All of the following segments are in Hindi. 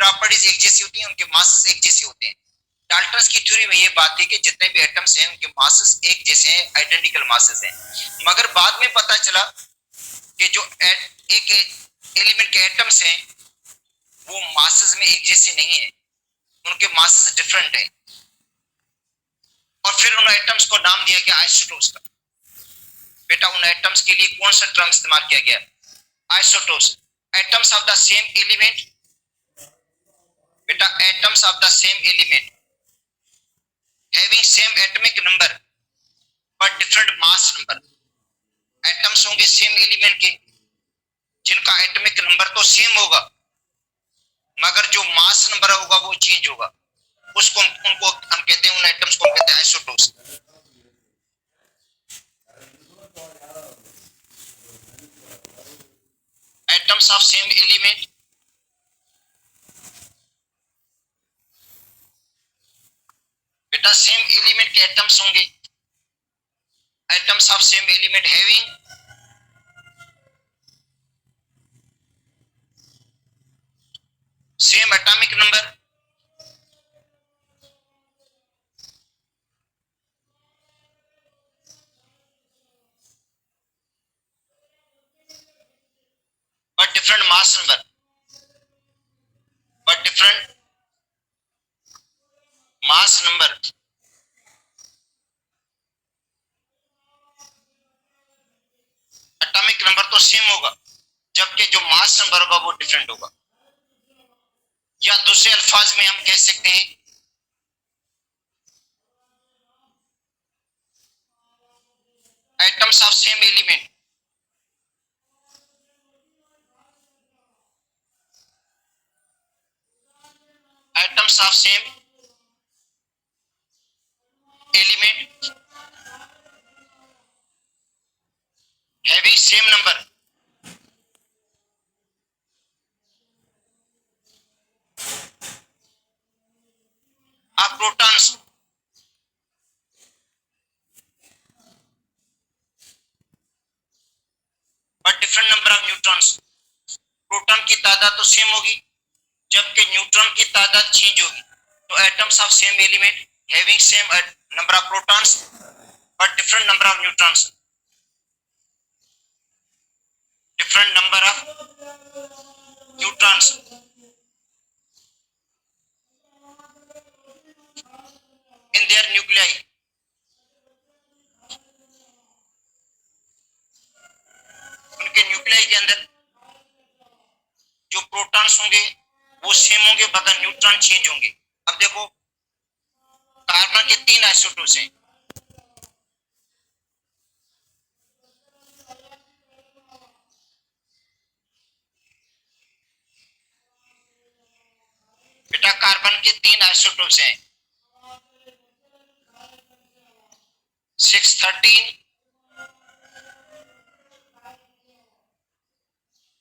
प्रॉपर्टीज एक जैसी होती हैं, उनके मासेस एक जैसे होते हैं। डाल्टन्स की थ्योरी में ये बात थी कि जितने भी एटम्स हैं उनके मासेस एक जैसे हैं, आइडेंटिकल मासेस हैं। मगर बाद में पता चला कि जो एक एलिमेंट के एटम्स हैं वो मासेस में एक जैसे नहीं है, उनके मासेस डिफरेंट है। और फिर उन एटम्स को नाम दिया गया आइसोटोप्स का। बेटा उन एटम्स के लिए कौन सा टर्म इस्तेमाल किया गया? Isotopes. Atoms of the same element, बेटा atoms of the same element having same atomic number but different mass number. Atoms होंगे सेम एलिमेंट के जिनका एटॉमिक नंबर तो सेम होगा मगर जो मास नंबर होगा वो चेंज होगा, उसको उनको हम कहते हैं, उन एटम्स को हम कहते हैं isotopes. Atoms of same element, बेटा सेम एलिमेंट के एटम्स होंगे, atoms of same element having same atomic number but different mass number, but different mass number। Atomic number तो सेम होगा जबकि जो मास नंबर होगा वो डिफरेंट होगा। या दूसरे अल्फाज में हम कह सकते हैं atoms of same element atoms of same element having same number of protons but different number of neutrons. Proton की तादाद तो सेम होगी जबकि न्यूट्रॉन की तादाद चेंज होगी। तो atoms of same element having same number of protons but different number of neutrons, different number of neutrons in their nuclei। उनके न्यूक्लियाई के अंदर जो प्रोटॉन्स होंगे वो सेम होंगे मगर न्यूट्रॉन चेंज होंगे। अब देखो कार्बन के 3 आइसोटोप्स हैं, बेटा कार्बन के 3 आइसोटोप्स हैं 613,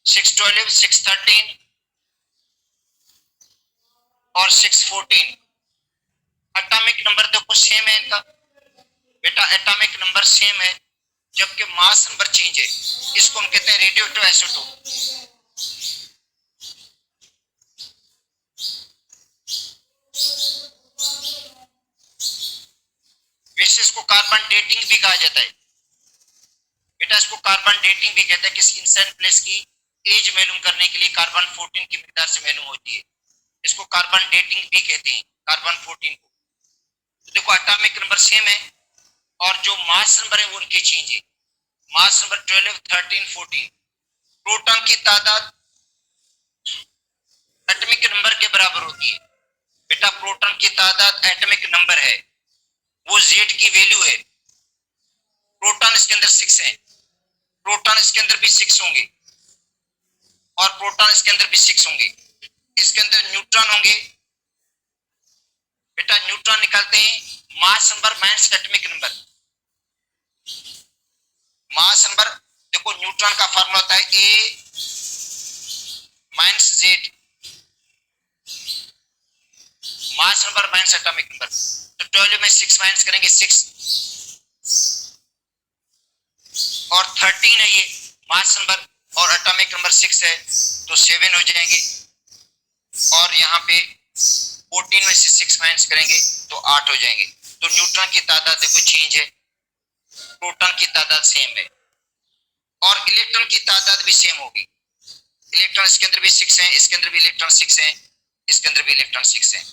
612, 613 और 614। एटॉमिक नंबर देखो सेम है इनका, बेटा एटॉमिक नंबर सेम है जबकि मास नंबर चेंज है। इसको हम कहते हैं रेडियोएक्टिव आइसोटोप। वैसे इसको कार्बन डेटिंग भी कहा जाता है, बेटा इसको कार्बन डेटिंग भी कहता है। किसी इंसान प्लेस की एज मालूम करने के लिए कार्बन 14 की मिकदार से मालूम होती है, इसको कार्बन डेटिंग भी कहते हैं, कार्बन 14 को। तो देखो एटॉमिक नंबर सेम है और जो मास नंबर है वो उनके चेंज है। Mass number 12, 13, 14। प्रोटॉन की तादाद एटॉमिक नंबर के बराबर होती है। बेटा प्रोटॉन की तादाद एटॉमिक नंबर है, वो Z की वैल्यू है। प्रोटॉन इसके अंदर 6 है, प्रोटॉन इसके अंदर भी 6 होंगे और प्रोटॉन इसके अंदर भी 6 होंगे। इसके अंदर न्यूट्रॉन होंगे, बेटा न्यूट्रॉन निकालते हैं mass number minus atomic number. Mass number देखो न्यूट्रॉन का फार्मूला होता है A minus Z, mass number minus atomic number. तो 12 में 6 माइनस करेंगे 6 और 13 है ये मास नंबर और एटॉमिक नंबर 6 है तो 7 हो जाएंगे। और यहाँ पे 14 में से 6 माइनस करेंगे तो 8 हो जाएंगे। तो न्यूट्रॉन की तादाद देखो चेंज है, प्रोटॉन की तादाद सेम है और इलेक्ट्रॉन की तादाद भी सेम होगी। इलेक्ट्रॉन इसके अंदर भी 6 हैं, इसके अंदर भी इलेक्ट्रॉन 6 हैं, इसके अंदर भी इलेक्ट्रॉन 6 हैं।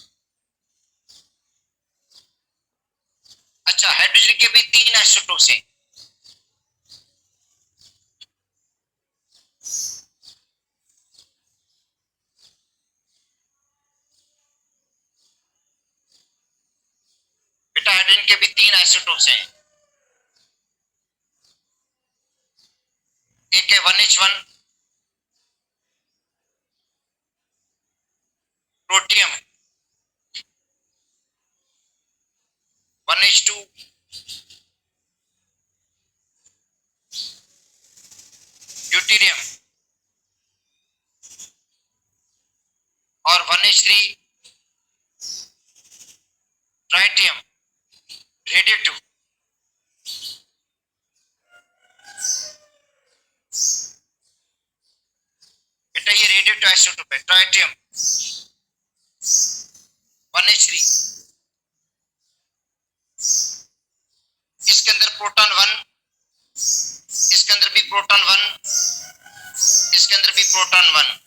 अच्छा, हाइड्रोजन के भी 3 आइसोटोप्स हैं। बेटा हाइड्रोजन के भी 3 आइसोटोप्स हैं। एक है 1H1 प्रोटियम, 1H2 ड्यूटेरियम और 1H3 ट्राइटियम रेडिएटिव। बेटा ये रेडिएटिव आइसोटोप है, ट्राइटियम 1H3। इसके अंदर प्रोटॉन 1, इसके अंदर भी प्रोटॉन 1, इसके अंदर भी प्रोटॉन 1।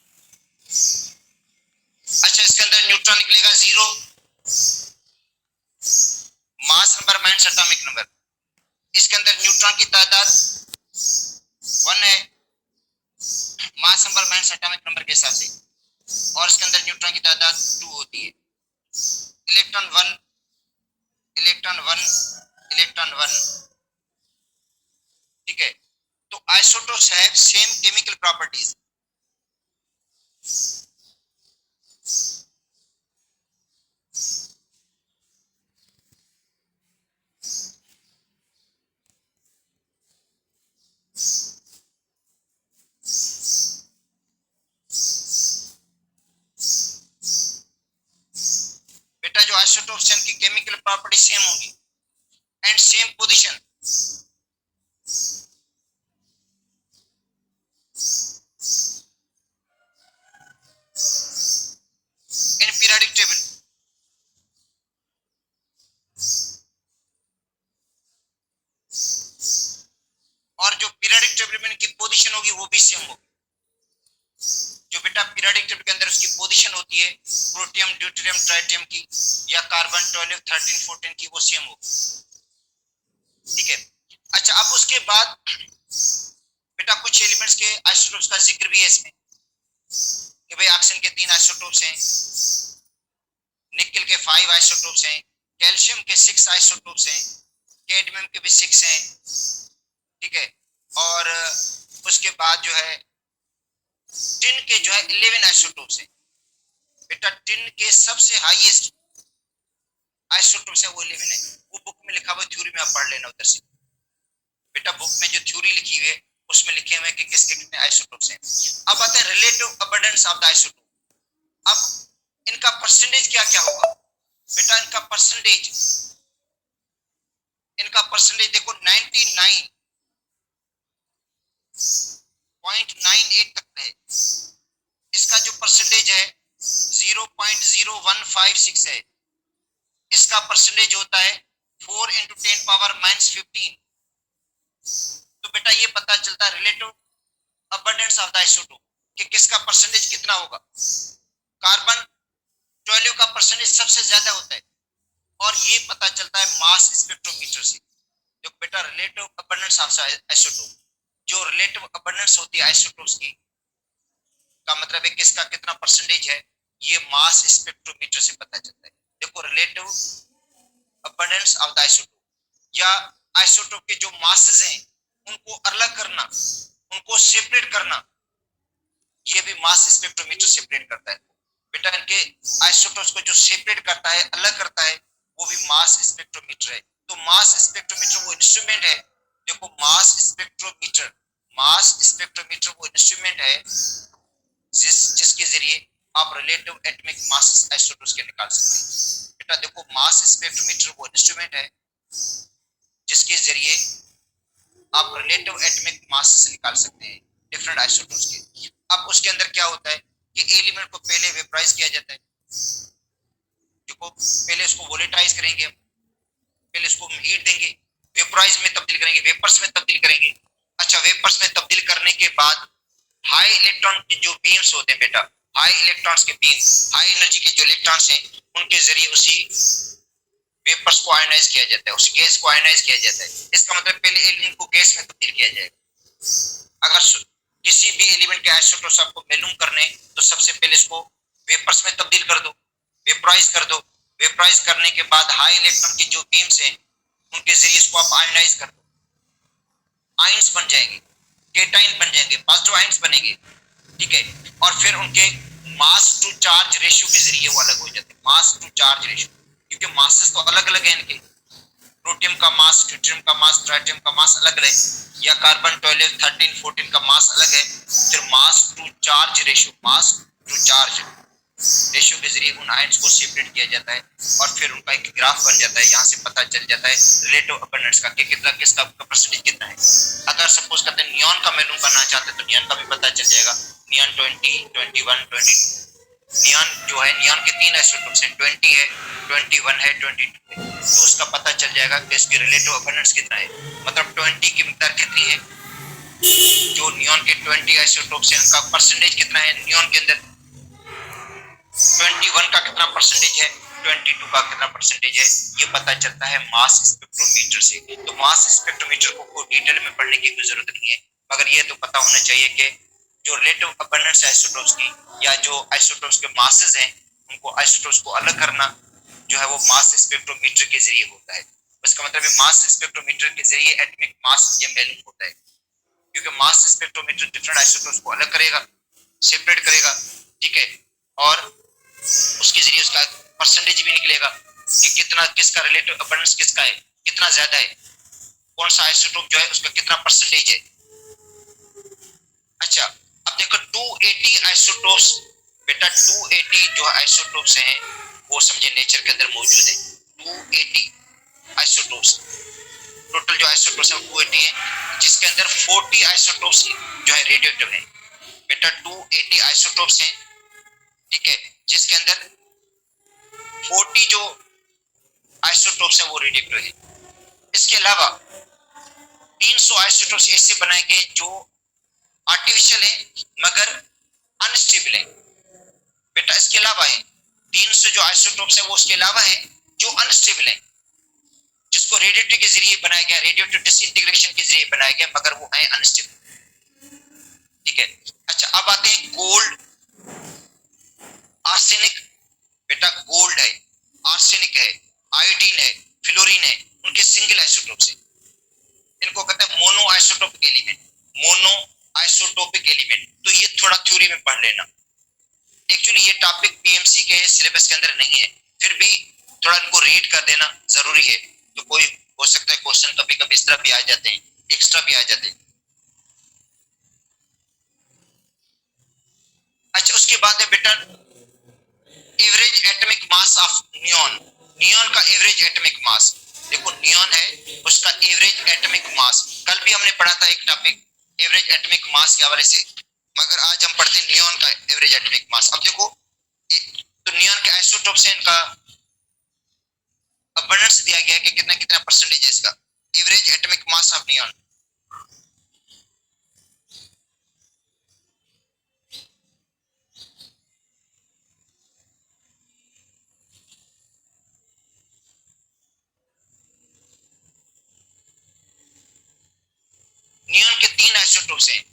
अच्छा, इसके अंदर न्यूट्रॉन निकलेगा 0, mass number minus atomic number. इसके अंदर न्यूट्रॉन की तादाद 1 है, mass number minus atomic number के हिसाब से, और इसके अंदर न्यूट्रॉन की तादाद 2 होती है। Electron 1, electron 1, electron 1। ठीक है, तो isotopes have same chemical properties. बेटा जो आइसोटोप्स हैं उनकी केमिकल प्रॉपर्टी सेम होंगी and same position. In periodic table और जो पीरियोडिक टेबल में इनकी पोजीशन होगी वो भी सेम होगी। जो बेटा पीरियोडिक टेबल के अंदर उसकी पोजीशन होती है प्रोटियम, ड्यूटेरियम, ट्राइटियम की या कार्बन 12, 13, 14 की, वो सेम होगी। ठीक है। अच्छा, अब उसके बाद बेटा कुछ एलिमेंट्स के आइसोटोप्स का जिक्र भी है इसमें कि भाई ऑक्सीजन के 3 आइसोटोप्स हैं, निकेल के 5 आइसोटोप्स हैं, कैल्शियम के 6 आइसोटोप्स हैं, कैडमियम के भी 6 हैं। ठीक है, और उसके बाद जो है टिन के जो है 11 आइसोटोप्स हैं। बेटा टिन के सबसे हाईएस्ट आइसोटोप्स है वो 11 है। वो बुक में लिखा हुआ, थ्योरी में आप पढ़ लेना उधर से। बेटा बुक में जो थ्योरी लिखी हुई है उसमें लिखे हुए कि किसके कितने आइसोटोप्स हैं। अब आते हैं relative abundance of the isotope. अब इनका परसेंटेज क्या क्या होगा? बेटा इनका परसेंटेज देखो 99.98 तक है। इसका जो परसेंटेज है 0.0156 है। इसका परसेंटेज होता है 4 × 10⁻⁻15। तो बेटा ये पता चलता है relative abundance of the isotope कि किसका परसेंटेज कितना होगा। कार्बन 12 का परसेंटेज सबसे ज्यादा होता है और ये पता चलता है मास स्पेक्ट्रोमीटर से। जो बेटा रिलेटिव अबंडेंस ऑफ आइसोटोप, जो रिलेटिव अबंडेंस होती है आइसोटोप्स की, का मतलब है किसका कितना परसेंटेज है, ये मास स्पेक्ट्रोमीटर से पता चलता है। देखो relative abundance of the isotope या आइसोटोप के जो मासेस हैं उनको अलग करना, उनको सेपरेट करना, ये भी मास स्पेक्ट्रोमीटर सेपरेट करता है। बेटा इनके आइसोटोप्स को जो सेपरेट करता है, अलग करता है, वो भी मास स्पेक्ट्रोमीटर है। तो मास स्पेक्ट्रोमीटर वो इंस्ट्रूमेंट है। देखो मास स्पेक्ट्रोमीटर वो इंस्ट्रूमेंट है जिसके जरिए आप रिलेटिव एटॉमिक मास आइसोटोप्स के निकाल सकते हैं। बेटा देखो मास स्पेक्ट्रोमीटर वो इंस्ट्रूमेंट है जिसके जरिए आप रिलेटिव एटॉमिक मास निकाल सकते हैं डिफरेंट आइसोटोप्स के। अब उसके अंदर क्या होता है कि एलिमेंट को पहले वेपराइज किया जाता है, देखो पहले उसको वोलेटाइज करेंगे, पहले उसको हीट देंगे, वेपराइज में तब्दील करेंगे, वेपर्स में तब्दील करेंगे। अच्छा, वेपर्स में तब्दील करने के बाद हाई इलेक्ट्रॉन के जो बीम्स होते हैं बेटा, हाई इलेक्ट्रॉन्स के बीम, हाई एनर्जी के जो इलेक्ट्रॉन्स हैं, उनके जरिए उसी वेपर्स को आयनाइज किया जाता है, उस गैस को आयनाइज किया जाता है। इसका मतलब पहले एलिमेंट को गैस में तब्दील किया जाएगा। अगर किसी भी एलिमेंट के आइसोटोप्स आपको मालूम करने, तो सबसे पहले इसको वेपर्स में तब्दील कर दो, वेपराइज कर दो, वेपराइज करने के बाद हाई इलेक्ट्रॉन की जो बीम्स हैं, उनके जरिए इसको आप आयनाइज कर दो, आयंस बन जाएंगे, केटाइन बन जाएंगे, पॉजिटिव आयंस बनेंगे, ठीक है। और फिर उनके मास टू चार्ज रेशियो के जरिए वो अलग हो जाते हैं, मास टू चार्ज रेशियो, क्योंकि मासेस तो अलग अलग है इनके, प्रोटियम का मास, ड्यूटेरियम का मास, ट्राइटियम का मास अलग है, या कार्बन 12, 13, 14 का मास अलग है। फिर mass to charge ratio, mass to charge ratio के जरिए उन आयंस को सेपरेट किया जाता है, और फिर उनका एक ग्राफ बन जाता है। यहाँ से पता चल जाता है रिलेटिव अबंडेंस का कि कितना किसका परसेंटेज कितना है। अगर सपोज करते हैं नियॉन का मालूम करना चाहते हैं, तो नियॉन का भी पता चल जाएगा, नियॉन 20, 21, 22। नियॉन जो है, नियॉन के 3 आइसोटोप्स हैं, 20 है, 21 है, 22 है, तो उसका पता चल जाएगा कि इसकी रिलेटिव अबंडेंस कितना है, मतलब 20 की मिकदार कितनी है। जो नियॉन के 20 आइसोटोप्स हैं उनका परसेंटेज कितना है नियॉन के अंदर, 21 का कितना परसेंटेज है, 22 का कितना परसेंटेज है, ये पता चलता है मास स्पेक्ट्रोमीटर से। तो मास स्पेक्ट्रोमीटर को डिटेल में पढ़ने की कोई जरूरत नहीं है, मगर ये तो पता होना चाहिए कि जो रिलेटिव अबंडेंस आइसोटोप्स की, या जो आइसोटोप्स के मासेस हैं, उनको आइसोटोप्स को अलग करना जो है वो मास स्पेक्ट्रोमीटर के जरिए होता है। इसका मतलब है मास स्पेक्ट्रोमीटर के जरिए एटॉमिक मास ये मालूम होता है, क्योंकि मास स्पेक्ट्रोमीटर डिफरेंट आइसोटोप्स को अलग करेगा, सेपरेट करेगा, ठीक है, और उसके जरिए उसका परसेंटेज भी निकलेगा कि कितना, किसका रिलेटिव अबंडेंस किसका है, कितना ज्यादा है, कौन सा आइसोटोप जो है उसका कितना परसेंटेज है। अच्छा, अब देखो 280 आइसोटोप्स, बेटा 280 जो आइसोटोप्स हैं वो समझे नेचर के अंदर मौजूद है। 280 आइसोटोप्स, टोटल जो आइसोटोप्स है वो 280 है, जिसके अंदर 40 आइसोटोप्स जो है रेडियोएक्टिव है। बेटा 280 आइसोटोप्स हैं, ठीक है, जिसके अंदर 40 जो आइसोटोप्स हैं वो रेडियोएक्टिव है। इसके अलावा 300 आइसोटोप्स ऐसे बनाए गए जो आर्टिफिशियल है मगर अनस्टेबल है। बेटा इसके अलावा है 300 जो आइसोटोप्स है वो उसके अलावा है जो अनस्टेबल है, जिसको रेडियोएक्टिव के जरिए बनाया गया, रेडियोएक्टिव डिसइंटीग्रेशन के जरिए बनाया गया, मगर वो है अनस्टेबल, ठीक है। अच्छा, अब आते हैं गोल्ड, आर्सेनिक, बेटा गोल्ड है, आर्सेनिक है, आयोडीन है, फ्लोरीन है, उनके सिंगल आइसोटोप्स है। इनको कहते हैं mono isotopic element, mono isotopic element. तो ये थोड़ा थ्योरी में पढ़ लेना, एक्चुअली ये टॉपिक पीएमसी के सिलेबस के अंदर नहीं है, फिर भी थोड़ा इनको रीड कर देना जरूरी है। तो कोई हो सकता है क्वेश्चन कभी कभी इस तरह भी आ जाते हैं, एक्स्ट्रा भी आ जाते हैं। अच्छा, उसके बाद है बेटा average atomic mass of neon, neon का एवरेज एटॉमिक मास। देखो नियॉन है, उसका एवरेज एटॉमिक मास, कल भी हमने पढ़ा था एक टॉपिक एवरेज एटॉमिक मास के हवाले से, मगर आज हम पढ़ते हैं नियॉन का एवरेज एटॉमिक मास। अब देखो तो नियॉन के आइसोटोप से इनका अबंडेंस दिया गया है कि कितना कितना परसेंटेज है इसका, average atomic mass of neon. Neon के 3 आइसोटोप्स हैं,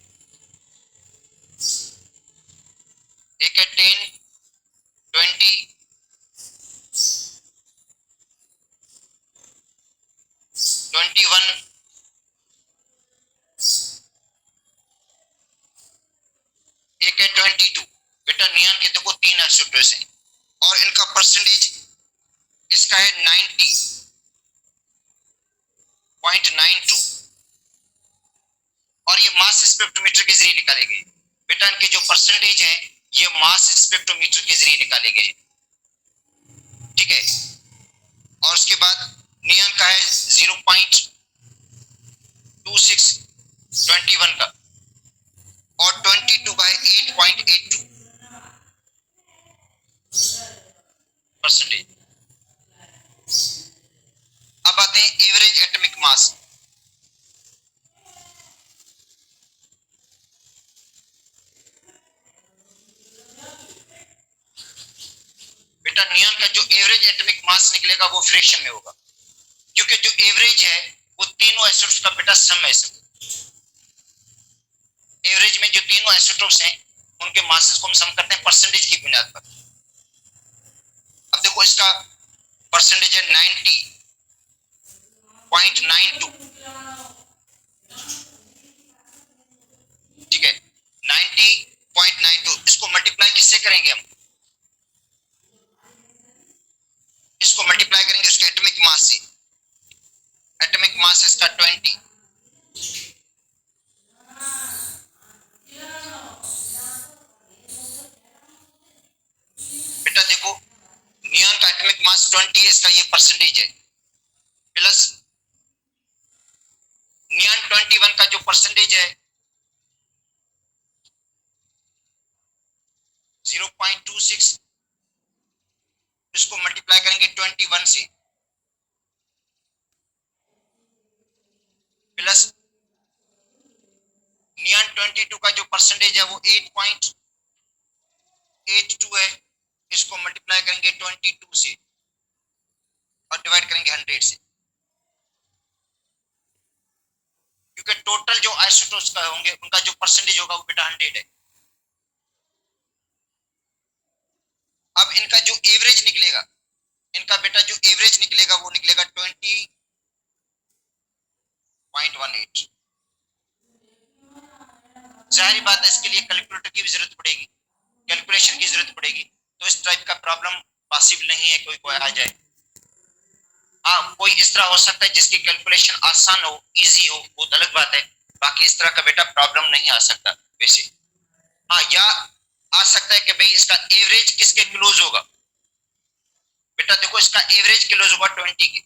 एक है 10, 20, 21, एक है 22। बेटा नियॉन के देखो 3 आइसोटोप्स हैं और इनका परसेंटेज इसका है 90.92 और ये मास स्पेक्ट्रोमीटर के जरिए निकाले गए। बेटा इनके जो परसेंटेज हैं ये मास स्पेक्ट्रोमीटर के जरिए निकाले गए, ठीक है। और उसके बाद नियॉन का है 0.26 21 का, और 22 का है 8.82। का जो एवरेज एटॉमिक मास निकलेगा वो फ्रैक्शन में होगा, क्योंकि जो एवरेज है वो तीनों आइसोटोप्स का बेटा सम है। एवरेज में जो तीनों आइसोटोप्स हैं उनके मासेस को हम सम करते हैं परसेंटेज की बुनियाद पर। अब देखो इसका परसेंटेज है 90.92, ठीक है 90.92। इसको मल्टीप्लाई किससे करेंगे हम? इसको मल्टीप्लाई करेंगे उसके एटॉमिक मास से। एटॉमिक मास इसका 20, बेटा देखो नियॉन का एटॉमिक मास 20 है, इसका ये परसेंटेज है, प्लस नियॉन 21 का जो परसेंटेज है 0.26, इसको मल्टीप्लाई करेंगे 21 से, प्लस नियॉन 22 का जो परसेंटेज है वो 8.82 है, इसको मल्टीप्लाई करेंगे 22 से और डिवाइड करेंगे 100 से, क्योंकि टोटल जो आइसोटोप्स का होंगे उनका जो परसेंटेज होगा वो बेटा 100 है। अब इनका जो एवरेज निकलेगा, इनका बेटा जो एवरेज निकलेगा वो निकलेगा 20.18। जाहिर बात है इसके लिए कैलकुलेटर की भी जरूरत पड़ेगी, कैलकुलेशन की जरूरत पड़ेगी, तो इस टाइप का प्रॉब्लम पॉसिबल नहीं है कोई आ जाए। हाँ कोई इस तरह हो सकता है जिसकी कैलकुलेशन आसान हो, इजी हो, बहुत अलग बात है, बाकी इस तरह का बेटा प्रॉब्लम नहीं आ सकता वैसे। हाँ या आ सकता है कि भाई इसका एवरेज किसके क्लोज होगा, बेटा देखो इसका एवरेज क्लोज होगा 20 के,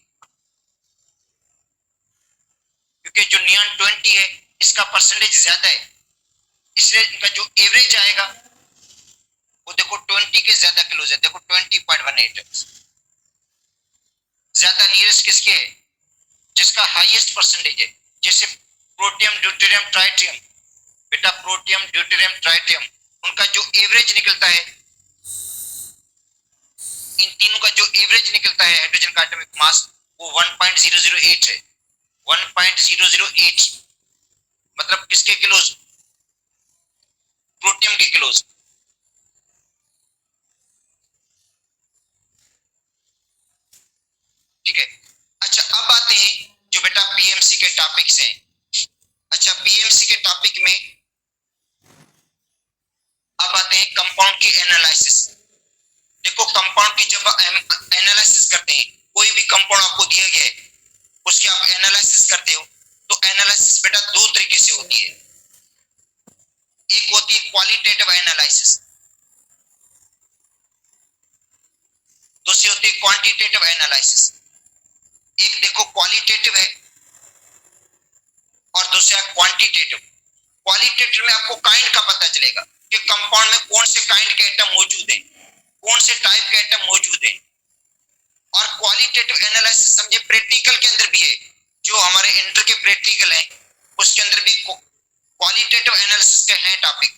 क्योंकि जो नियॉन 20 है इसका परसेंटेज ज्यादा है, इसलिए इनका जो एवरेज आएगा वो देखो 20 के ज्यादा क्लोज है, देखो 20.18 है। ज्यादा नियरेस्ट किसके है? जिसका हाईएस्ट परसेंटेज है, जैसे प्रोटियम, ड्यूटेरियम, ट्राइटियम, बेटा प्रोटियम, ड्यूटेरियम, ट्राइटियम, उनका जो एवरेज निकलता है, इन तीनों का जो एवरेज निकलता है हाइड्रोजन का एटॉमिक मास वो 1.008 है, 1.008, मतलब किसके क्लोज? प्रोटियम के क्लोज। ठीक है, अच्छा अब आते हैं जो बेटा पीएमसी के टॉपिक्स हैं। अच्छा पीएमसी के टॉपिक में अब आते हैं कंपाउंड की एनालिसिस। देखो कंपाउंड की जब एनालिसिस करते हैं, कोई भी कंपाउंड आपको दिया गया है उसकी आप एनालिसिस करते हो, तो एनालिसिस बेटा दो तरीके से होती है। एक होती है क्वालिटेटिव एनालिसिस, दूसरी होती है क्वांटिटेटिव एनालिसिस। एक देखो क्वालिटेटिव है और दूसरा क्वांटिटेटिव। क्वालिटेटिव में आपको काइंड का पता चलेगा कि कंपाउंड में कौन से काइंड के एटम मौजूद हैं, कौन से टाइप के एटम मौजूद हैं। और क्वालिटेटिव एनालिसिस समझे प्रैक्टिकल के अंदर भी है, जो हमारे इंटर के प्रैक्टिकल हैं उसके अंदर भी क्वालिटेटिव एनालिसिस के हैं टॉपिक,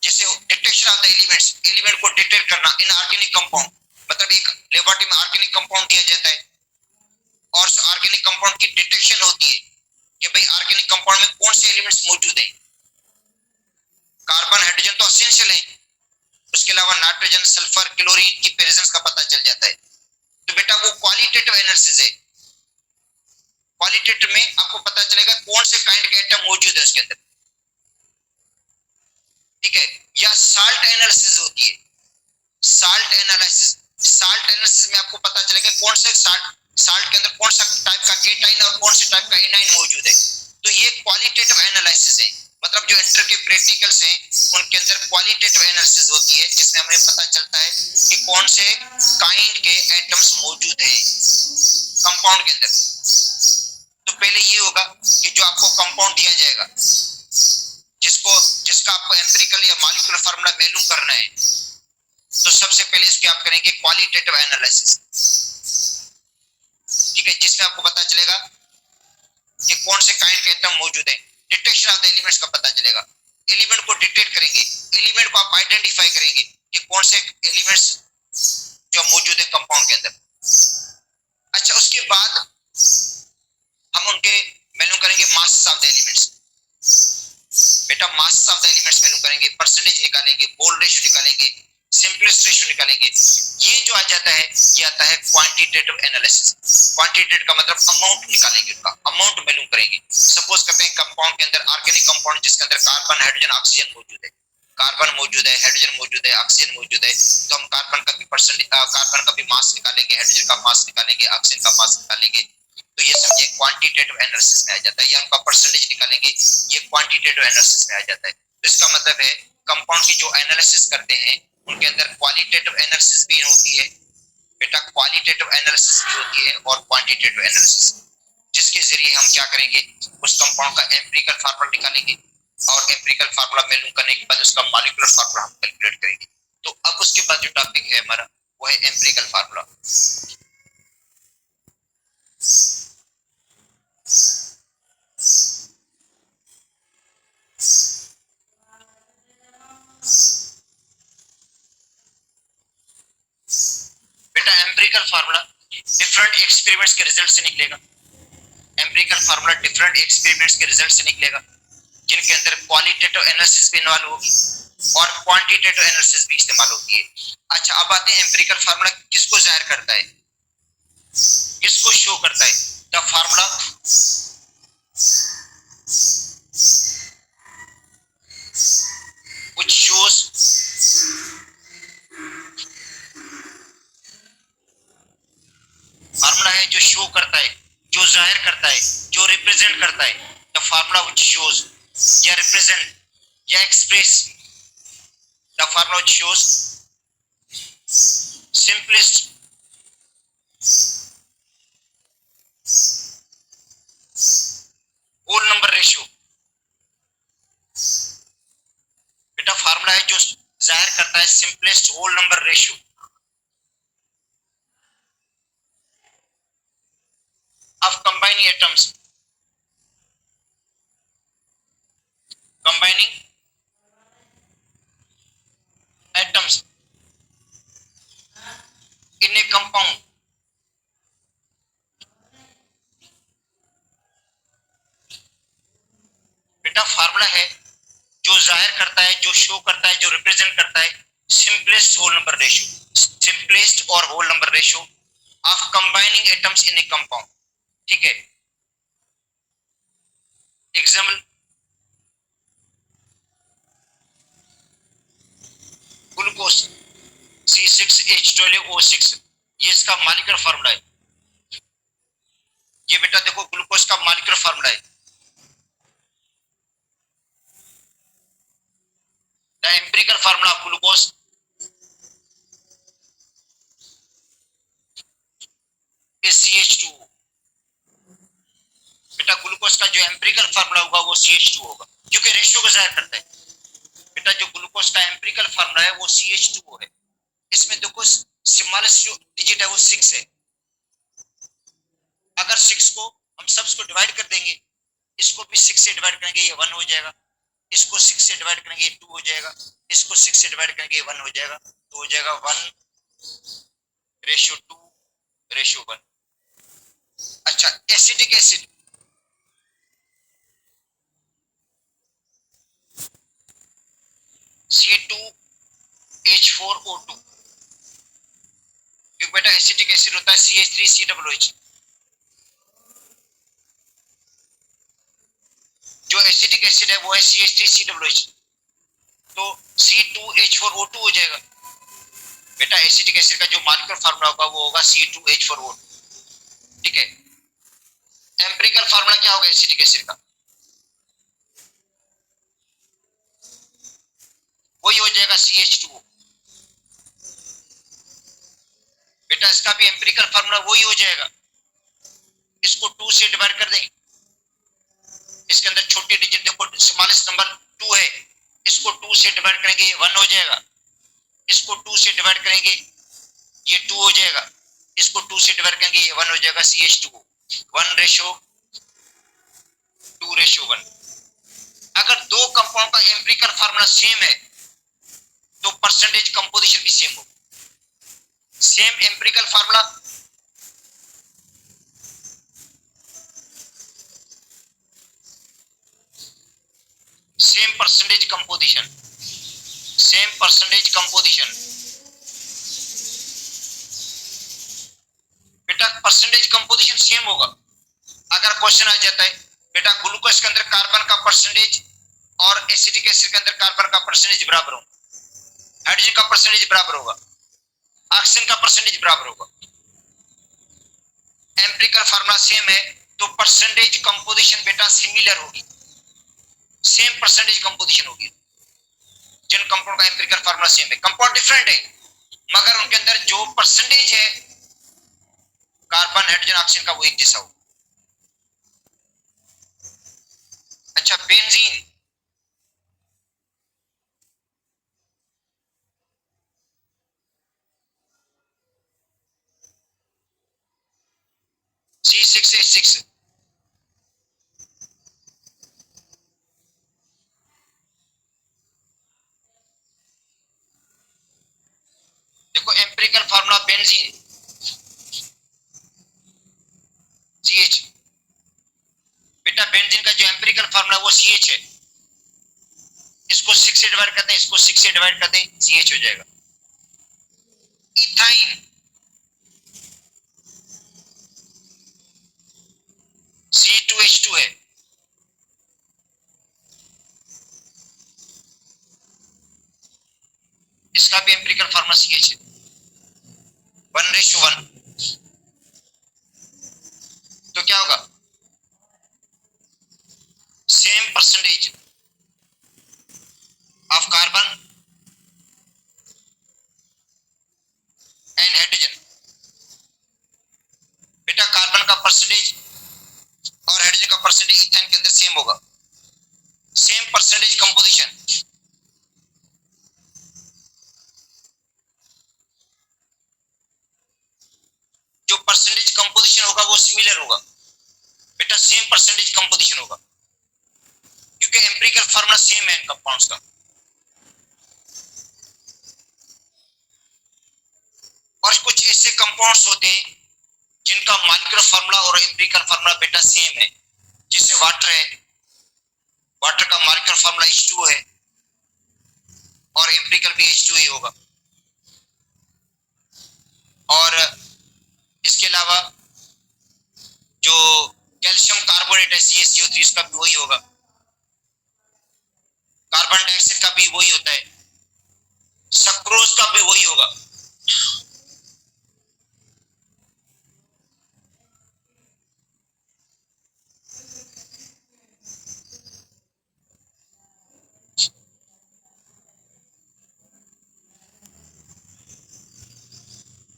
जैसे detection of the elements, element को डिटेक्ट करना इन ऑर्गेनिक कंपाउंड, मतलब एक लेबोरेटरी में ऑर्गेनिक कंपाउंड दिया जाता है और उस ऑर्गेनिक कंपाउंड की डिटेक्शन होती है कि भाई ऑर्गेनिक कंपाउंड में कौन से एलिमेंट्स मौजूद हैं। कार्बन, हाइड्रोजन तो एसेंशियल हैं, उसके अलावा नाइट्रोजन, सल्फर, क्लोरीन की प्रेजेंस का पता चल जाता है। तो बेटा वो क्वालिटेटिव एनालिसिस है। क्वालिटेटिव में आपको पता चलेगा कौन से काइंड के एटम मौजूद है उसके अंदर, ठीक है। या साल्ट एनालिसिस होती है, साल्ट एनालिसिस। साल्ट एनालिसिस में आपको पता चलेगा कौन से साल्ट के अंदर कौन सा टाइप का केटाइन और कौन से टाइप का एनाइन मौजूद है। तो ये क्वालिटेटिव एनालिसिस है, मतलब जो इंटर के प्रैक्टिकल्स हैं उनके अंदर क्वालिटेटिव एनालिसिस होती है, जिसमें हमें पता चलता है कि कौन से काइंड के एटम्स मौजूद हैं कंपाउंड के अंदर। तो पहले ये होगा कि जो आपको कंपाउंड दिया जाएगा, जिसका आपको एम्पिरिकल या मॉलिक्यूलर फार्मूला मालूम करना है, तो सबसे पहले इसके आप करेंगे क्वालिटेटिव एनालिसिस, ठीक है, जिसमें आपको पता चलेगा कि कौन से काइंड के एटम मौजूद हैं। डिटेक्शन ऑफ द एलिमेंट्स का पता चलेगा, एलिमेंट को डिटेक्ट करेंगे, एलिमेंट को आप आइडेंटिफाई करेंगे कि कौन से एलिमेंट्स जो मौजूद है कंपाउंड के अंदर। अच्छा, उसके बाद हम उनके मालूम करेंगे मास ऑफ द एलिमेंट्स। बेटा मास ऑफ द एलिमेंट्स मालूम करेंगे, परसेंटेज निकालेंगे, मोल रेशियो निकालेंगे, सिंपलेस्ट रेशियो निकालेंगे। ये जो आ जाता है ये आता है क्वांटिटेटिव एनालिसिस। क्वांटिटेटिव का मतलब अमाउंट निकालेंगे, उनका अमाउंट मालूम करेंगे। सपोज करते हैं कंपाउंड के अंदर ऑर्गेनिक कंपाउंड जिसके अंदर कार्बन, हाइड्रोजन, ऑक्सीजन मौजूद है, कार्बन मौजूद है, हाइड्रोजन मौजूद है, ऑक्सीजन मौजूद है, तो हम कार्बन का भी परसेंटेज, कार्बन का भी मास निकालेंगे, हाइड्रोजन का मास निकालेंगे, ऑक्सीजन का मास निकालेंगे। तो ये समझे क्वांटिटेटिव एनालिसिस में आ जाता है, या उनका परसेंटेज निकालेंगे, ये क्वांटिटेटिव एनालिसिस में आ जाता है। तो इसका मतलब है कंपाउंड की जो एनालिसिस करते हैं उनके अंदर क्वालिटेटिव एनालिसिस भी होती है बेटा, क्वालिटेटिव एनालिसिस भी होती है और क्वांटिटेटिव एनालिसिस, जिसके जरिए हम क्या करेंगे, उस कंपाउंड का एम्पिरिकल फार्मूला निकालेंगे और एम्पिरिकल फार्मूला मालूम करने के बाद उसका मॉलिक्यूलर फार्मूला हम कैलकुलेट करेंगे। तो अब उसके बाद जो टॉपिक है हमारा वो है एम्पिरिकल फार्मूला। बेटा एम्पिरिकल फार्मूला डिफरेंट एक्सपेरिमेंट्स के रिजल्ट से निकलेगा। एम्पिरिकल फार्मूला डिफरेंट एक्सपेरिमेंट्स के रिजल्ट से निकलेगा, जिनके अंदर क्वालिटेटिव एनालिसिस भी इन्वॉल्व होगी और क्वांटिटेटिव एनालिसिस भी इस्तेमाल होती है। अच्छा, अब आते हैं एम्पिरिकल फार्मूला किसको जाहिर करता है, किसको शो करता है। The formula which shows formula है जो शो करता है, जो जाहिर करता है, जो रिप्रेजेंट करता है। द फार्मूला व्हिच शोज या रिप्रेजेंट या express, the formula which shows simplest whole number ratio। बेटा फार्मूला है जो जाहिर करता है simplest whole number ratio of combining atoms, combining atoms in a compound. बेटा फार्मूला है जो जाहिर करता है, जो शो करता है, जो रिप्रेजेंट करता है simplest whole number ratio, simplest और whole number ratio of combining atoms in a compound. ठीक है, एग्जाम्पल ग्लूकोज C6H12O6, ये इसका मॉलिक्यूलर फार्मूला है। ये बेटा देखो ग्लूकोज का मॉलिक्यूलर फार्मूला है। The empirical formula of glucose is CH2O। बेटा ग्लूकोज का जो एम्पिरिकल फार्मूला होगा वो CH2 होगा, क्योंकि रेशियो को जाहिर करता है। बेटा जो ग्लूकोज का एम्पिरिकल फार्मूला है वो CH2O है। इसमें देखो स्मॉलेस्ट जो डिजिट है वो 6 है। अगर 6 को हम सबस को डिवाइड कर देंगे, इसको भी 6 से डिवाइड करेंगे ये 1 हो जाएगा, इसको 6 से डिवाइड करेंगे ये 2 हो जाएगा, इसको 6 से डिवाइड करेंगे ये 1 हो जाएगा, तो हो जाएगा 1:2:1। अच्छा, एसिटिक एसिड C2H4O2, क्योंकि बेटा एसिटिक एसिड होता है CH3COOH। जो एसिटिक एसिड है वो है CH3COOH, तो C2H4O2 हो जाएगा। बेटा एसिटिक एसिड का जो मॉलिक्यूलर फार्मूला होगा वो होगा C2H4O2। ठीक है, एम्पिरिकल फार्मूला क्या होगा एसिटिक एसिड का, वही हो जाएगा CH2O। बेटा इसका भी एम्पिरिकल फार्मूला वही हो जाएगा, इसको 2 से डिवाइड कर देंगे, इसके अंदर छोटी डिजिट देखो स्मॉलेस्ट नंबर 2 है, इसको 2 से डिवाइड करेंगे ये 1 हो जाएगा, इसको 2 से डिवाइड करेंगे ये 2 हो जाएगा, इसको 2 से डिवाइड करेंगे ये 1 हो जाएगा CH2O। 1:2:1। अगर दो कंपाउंड का एम्पिरिकल फार्मूला सेम है तो परसेंटेज कंपोजिशन भी सेम होगा। Same empirical formula, same percentage composition, same percentage composition. बेटा परसेंटेज कंपोजिशन सेम होगा। अगर क्वेश्चन आ जाता है बेटा ग्लूकोज के अंदर कार्बन का परसेंटेज और एसिटिक एसिड के अंदर कार्बन का परसेंटेज बराबर होगा, हाइड्रोजन का परसेंटेज बराबर होगा, ऑक्सीजन का परसेंटेज बराबर होगा, एम्पिरिकल फार्मूला सेम है तो परसेंटेज कंपोजिशन बेटा सिमिलर होगी, सेम परसेंटेज कंपोजिशन होगी। जिन कंपाउंड का एम्पिरिकल फार्मूला सेम है, कंपाउंड डिफरेंट है मगर उनके अंदर जो परसेंटेज है कार्बन हाइड्रोजन ऑक्सीजन का वो एक जैसा होगा। अच्छा बेंजीन, C6H6, देखो एम्पिरिकल फार्मूला बेंजीन CH, बेटा बेंजीन का जो एम्पिरिकल फार्मूला वो CH है, इसको 6 से डिवाइड करते हैं, इसको 6 से डिवाइड करते हैं, CH हो जाएगा। इथाइन C2H2 है, इसका भी एम्पिरिकल फार्मूला CH है, 1:1। तो क्या होगा, same percentage of carbon and hydrogen. बेटा कार्बन का परसेंटेज और हाइड्रोजन का परसेंटेज इथेन के अंदर सेम होगा, सेम परसेंटेज कंपोजिशन। जो परसेंटेज कंपोजिशन होगा वो सिमिलर होगा, बेटा सेम परसेंटेज कंपोजिशन होगा क्योंकि एम्पिरिकल फार्मूला सेम है इन कंपाउंड्स का। और कुछ ऐसे कंपाउंड्स होते हैं जिनका मॉलिक्यूलर फार्मूला और एम्पिरिकल फार्मूला बेटा सेम है, जैसे वाटर है, वाटर का मॉलिक्यूलर फार्मूला H2 है और एम्पिरिकल भी H2 ही होगा। और इसके अलावा जो कैल्शियम कार्बोनेट है CaCO3 इसका भी वही होगा, कार्बन डाइऑक्साइड का भी वही होता है, सक्रोज का भी वही होगा।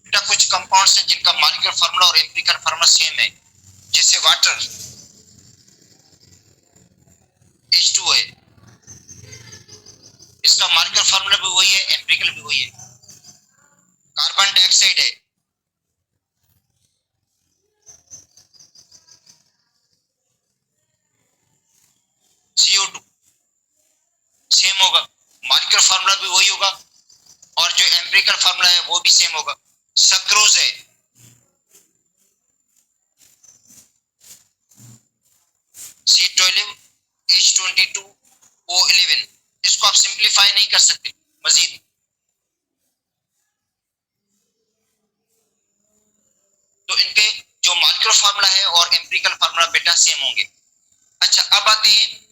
बेटा कुछ कंपाउंड्स हैं जिनका मॉलिक्यूलर फार्मूला और एम्पिरिकल फार्मूला सेम है, जैसे वाटर H2 है, इसका मॉलिक्यूलर फार्मूला भी वही है, एम्पिरिकल भी वही है। कार्बन डाइऑक्साइड है, CO2 सेम होगा, मॉलिक्यूलर फार्मूला भी वही होगा और जो एम्पिरिकल फार्मूला है वो भी सेम होगा। सक्रोज है, C12H22O11, इसको आप सिंप्लीफाई नहीं कर सकते मजीद। तो इनके जो मॉलिक्यूलर फार्मूला है और एम्पिरिकल फार्मूला बेटा सेम होंगे। अच्छा अब आते हैं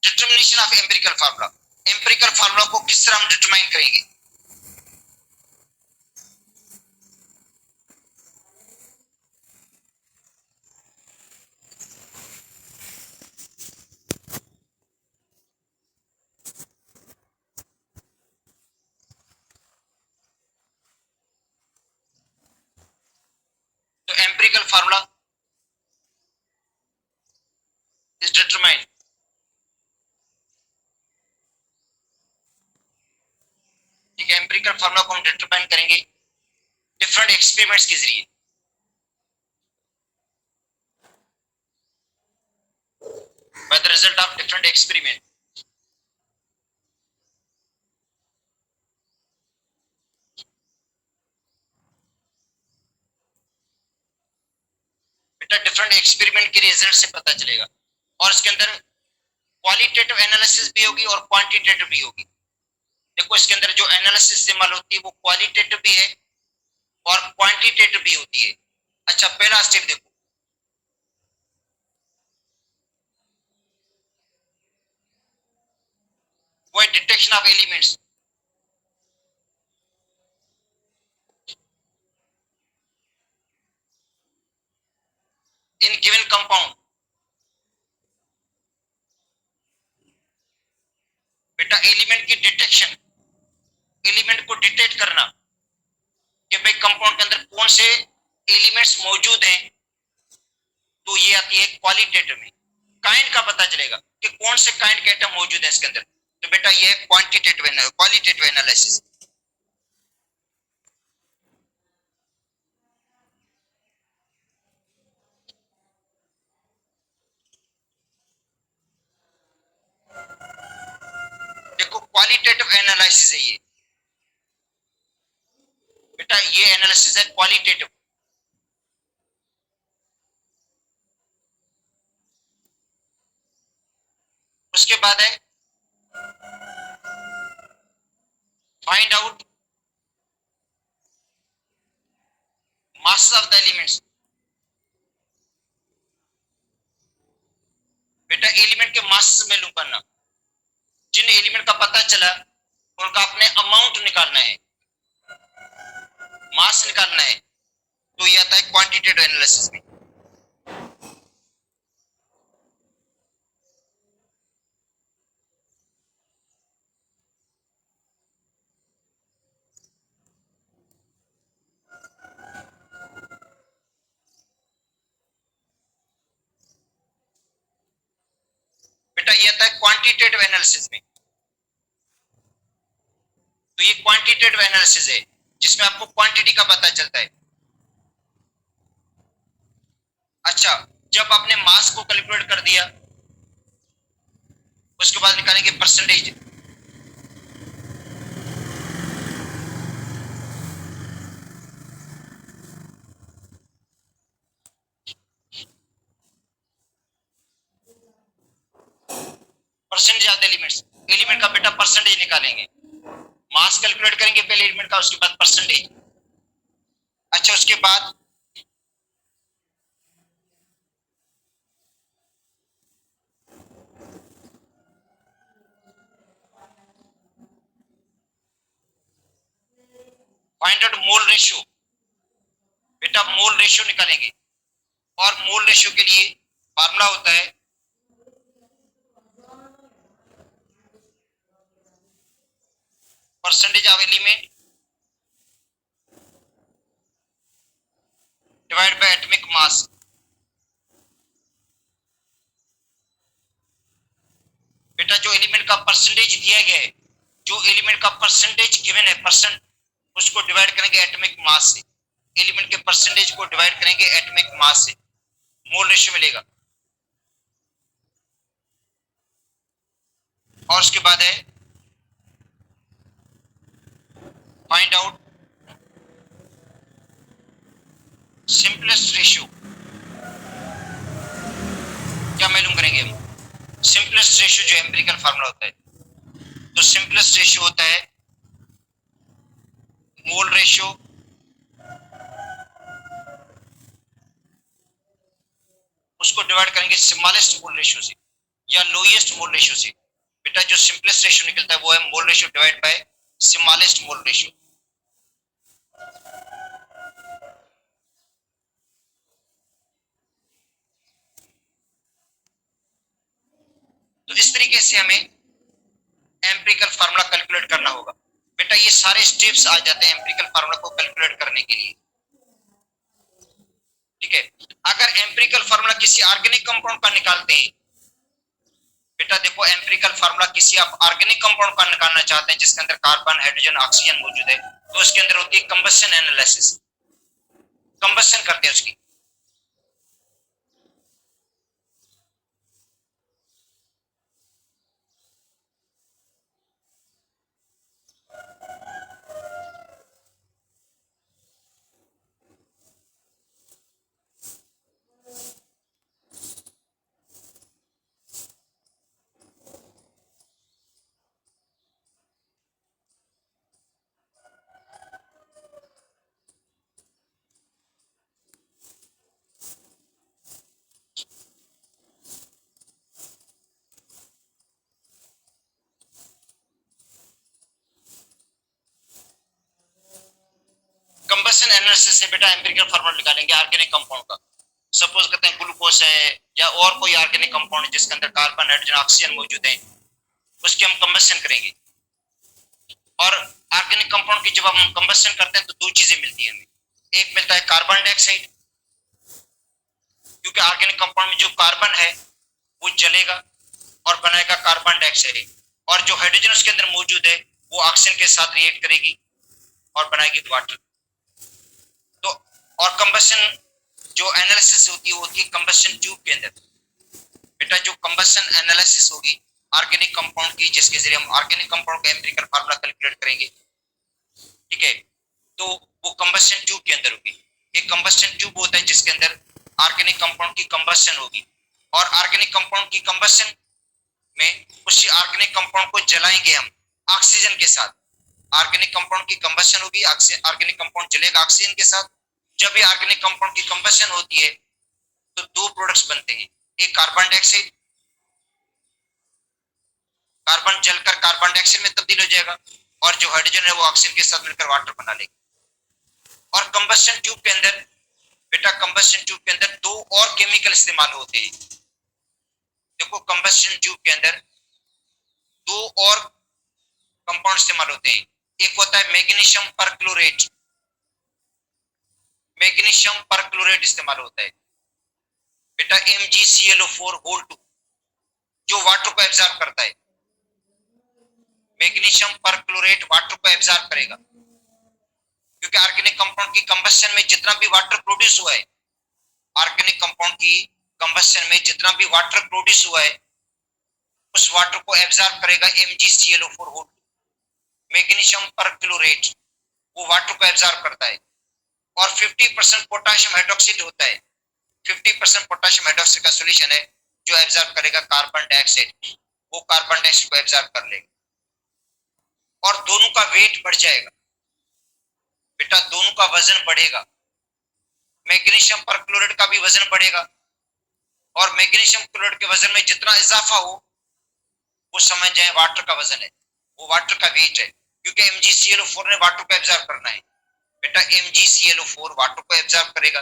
determination of empirical formula. Empirical formula को किस तरह हम डिटरमाइन करेंगे? तो एम्पिरिकल फार्मूला इज डिटरमाइंड, ठीक है, एम्पिरिकल फार्मूला को हम डिटरमाइन करेंगे डिफरेंट एक्सपेरिमेंट्स के जरिए। By the result of different experiment. बेटा डिफरेंट एक्सपेरिमेंट के रिजल्ट से पता चलेगा। और इसके अंदर क्वालिटेटिव एनालिसिस भी होगी और क्वांटिटेटिव भी होगी। देखो इसके अंदर जो एनालिसिस इस्तेमाल होती है वो क्वालिटेटिव भी है और क्वांटिटेटिव भी होती है। अच्छा, पहला स्टेप देखो, वो है detection of elements in given compound. बेटा एलिमेंट की डिटेक्शन, एलिमेंट को डिटेक्ट करना कि भाई कंपाउंड के अंदर कौन से एलिमेंट्स मौजूद हैं, तो ये आती है क्वालिटेटिव में। काइंड का पता चलेगा कि कौन से काइंड के एटम मौजूद है इसके अंदर, तो बेटा ये है क्वालिटेटिव एनालिसिस। देखो क्वालिटेटिव एनालिसिस है ये, बेटा ये एनालिसिस है क्वालिटेटिव। उसके बाद है find out mass of the elements. बेटा एलिमेंट के मास मालूम करना, जिन एलिमेंट का पता चला उनका अपने अमाउंट निकालना है, मास निकालना है, तो ये आता है क्वांटिटेटिव एनालिसिस में। बेटा ये आता है क्वांटिटेटिव एनालिसिस में। तो ये क्वांटिटेटिव एनालिसिस है जिसमें आपको क्वांटिटी का पता चलता है। अच्छा, जब आपने मास को कैलकुलेट कर दिया उसके बाद निकालेंगे percentage. Percentage of the elements, element का बेटा परसेंटेज निकालेंगे। मास कैलकुलेट करेंगे पहले एलिमेंट का, उसके बाद परसेंटेज। अच्छा, उसके बाद फाइंड आउट मोल रेशियो। बेटा मोल रेशियो निकालेंगे, और मोल रेशियो के लिए फार्मूला होता है percentage of element divide by atomic mass. बेटा जो एलिमेंट का परसेंटेज दिया गया है, जो एलिमेंट का परसेंटेज गिवन है परसेंट, उसको डिवाइड करेंगे एटॉमिक मास से। एलिमेंट के परसेंटेज को डिवाइड करेंगे एटॉमिक मास से, मोल रेशियो मिलेगा। और उसके बाद है फाइंड आउट सिंपलेस्ट रेशियो। क्या मालूम करेंगे हम? सिंपलेस्ट रेशियो जो एम्पिरिकल फार्मूला होता है, तो सिंपलेस्ट रेशियो होता है मोल रेशियो उसको डिवाइड करेंगे स्मॉलेस्ट मोल रेशियो से या लोएस्ट मोल रेशियो से। बेटा जो सिंपलेस्ट रेशियो निकलता है वो है mole ratio divide by smallest mole ratio. तो इस तरीके से हमें एम्पिरिकल फार्मूला कैलकुलेट करना होगा। बेटा ये सारे स्टेप्स आ जाते हैं एम्पिरिकल फार्मूला को कैलकुलेट करने के लिए। ठीक है, अगर एम्पिरिकल फार्मूला किसी ऑर्गेनिक कंपाउंड का निकालते हैं, बेटा देखो एम्पिरिकल फार्मूला किसी आप ऑर्गेनिक कंपाउंड का निकालना चाहते हैं जिसके अंदर कार्बन, हाइड्रोजन, ऑक्सीजन मौजूद है, तो उसके अंदर होती है कंबशन एनालिसिस। कंबशन करते हैं उसकी। कंबशन एनालिसिस से बेटा एम्पिरिकल फार्मूला निकालेंगे ऑर्गेनिक कंपाउंड का। सपोज करते हैं ग्लूकोज है या और कोई ऑर्गेनिक कंपाउंड है जिसके अंदर कार्बन हाइड्रोजन ऑक्सीजन मौजूद है, उसकी हम कंबशन करेंगे। और ऑर्गेनिक कंपाउंड की जब हम कंबशन करते हैं तो दो चीजें मिलती है हमें। एक मिलता है कार्बन डाइऑक्साइड, क्योंकि ऑर्गेनिक कंपाउंड में जो कार्बन है वो जलेगा और बनाएगा कार्बन डाइऑक्साइड, और जो हाइड्रोजन उसके अंदर मौजूद है वो ऑक्सीजन के साथ रिएक्ट करेगी और बनाएगी वाटर। तो और कंबशन जो एनालिसिस होती है कंबशन ट्यूब के अंदर। बेटा जो कंबशन एनालिसिस होगी ऑर्गेनिक कंपाउंड की, जिसके जरिए हम ऑर्गेनिक कंपाउंड का एम्पिरिकल फार्मूला कैलकुलेट करेंगे, ठीक है, तो वो कंबशन ट्यूब के अंदर होगी। एक कंबशन ट्यूब होता है जिसके अंदर ऑर्गेनिक कंपाउंड की कंबशन होगी, और ऑर्गेनिक कंपाउंड की कंबशन में उसी ऑर्गेनिक कंपाउंड को जलाएंगे हम ऑक्सीजन के साथ। ऑर्गेनिक कंपाउंड की कंबशन होगी, ऑर्गेनिक कंपाउंड जलेगा ऑक्सीजन के साथ। जब भी ऑर्गेनिक कंपाउंड की कंबशन होती है तो दो प्रोडक्ट्स बनते हैं, एक कार्बन डाइऑक्साइड, कार्बन जलकर कार्बन डाइऑक्साइड में तब्दील हो जाएगा, और जो हाइड्रोजन है वो ऑक्सीजन के साथ मिलकर वाटर बना लेगा। और कंबशन ट्यूब के अंदर बेटा कंबशन ट्यूब के अंदर दो और केमिकल इस्तेमाल होते हैं। देखो कंबशन ट्यूब के अंदर दो और कंपाउंड इस्तेमाल होते हैं। एक होता है मैग्नीशियम परक्लोरेट, मैग्नीशियम परक्लोरेट इस्तेमाल होता है बेटा MgClO4 जो वाटर को एब्जॉर्ब करता है। मैग्नीशियम परक्लोरेट वाटर को एब्जॉर्ब करेगा, क्योंकि ऑर्गेनिक कंपाउंड की कंबशन में जितना भी वाटर प्रोड्यूस हुआ है, ऑर्गेनिक कंपाउंड की कंबशन में जितना भी वाटर प्रोड्यूस हुआ है उस वाटर को एब्जॉर्ब करेगा MgClO4। मैग्नीशियम परक्लोरेट वो वाटर को एब्जॉर्ब करता है, और 50% पोटेशियम हाइड्रोक्साइड होता है, 50% पोटेशियम हाइड्रोक्साइड का सॉल्यूशन है जो एब्जॉर्ब करेगा कार्बन डाइऑक्साइड, वो कार्बन डाइऑक्साइड को एब्जॉर्ब कर लेगा और दोनों का वेट बढ़ जाएगा बेटा, दोनों का वजन बढ़ेगा। मैग्नीशियम परक्लोरेट का भी वजन बढ़ेगा, और मैग्नीशियम क्लोराइड के वजन में जितना इजाफा हो वो समझ जाए वाटर का वजन है, वो वाटर का वेट है, क्योंकि MgClO4 ने वाटर को एब्जॉर्ब करना है बेटा। MgClO4 वाटर को एब्जॉर्ब करेगा,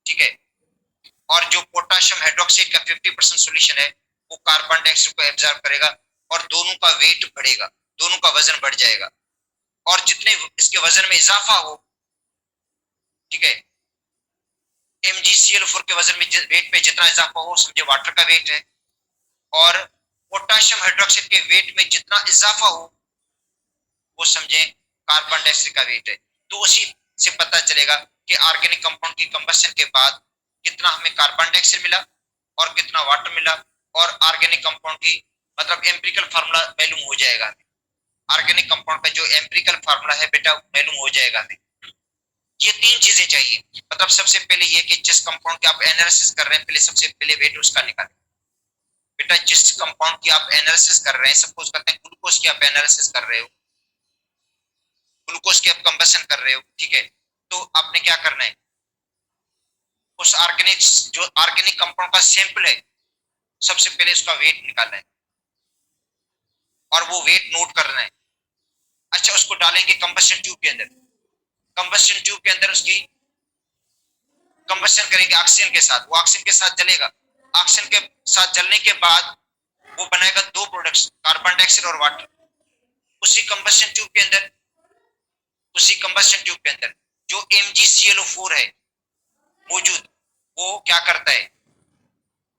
ठीक है, और जो पोटेशियम हाइड्रोक्साइड का 50% सॉल्यूशन है वो कार्बन डाइऑक्साइड को एब्जॉर्ब करेगा, और दोनों का वेट बढ़ेगा, दोनों का वजन बढ़ जाएगा। और जितने इसके वजन में इजाफा हो, ठीक है, MgClO4 के वजन में वेट में जितना इजाफा हो समझे वाटर का वेट है, और पोटेशियम हाइड्रोक्साइड के वेट में जितना इजाफा हो वो समझे कार्बन डाइऑक्साइड का वेट है। तो उसी से पता चलेगा कि ऑर्गेनिक कंपाउंड की कंबशन के बाद कितना हमें कार्बन डाइऑक्साइड मिला और कितना वाटर मिला, और ऑर्गेनिक कंपाउंड की मतलब एम्पिरिकल फार्मूला मालूम हो जाएगा हमें। ऑर्गेनिक कंपाउंड का जो एम्पिरिकल फार्मूला है बेटा मालूम हो जाएगा हमें। ये तीन चीजें चाहिए, मतलब सबसे पहले ये कि जिस कंपाउंड की आप एनालिसिस कर रहे हैं पहले सबसे पहले वेट उसका निकालें बेटा। जिस कंपाउंड की आप एनालिसिस कर रहे हैं, सपोज करते हैं ग्लूकोज की आप एनालिसिस कर रहे हो, ग्लूकोज की आप कंबशन कर रहे हो, ठीक है, तो आपने क्या करना है, उस ऑर्गेनिक जो ऑर्गेनिक कंपाउंड का सैंपल है सबसे पहले उसका वेट निकालना है और वो वेट नोट करना है। अच्छा, उसको डालेंगे कंबशन ट्यूब के अंदर, कंबशन ट्यूब के अंदर उसकी कंबशन करेंगे ऑक्सीजन के साथ, वो ऑक्सीजन के साथ जलेगा, ऑक्सीजन के साथ जलने के बाद वो बनाएगा दो प्रोडक्ट्स, कार्बन डाइऑक्साइड और वाटर। उसी कंबशन ट्यूब के अंदर, उसी कंबशन ट्यूब के अंदर जो MgClO4 है मौजूद, वो क्या करता है,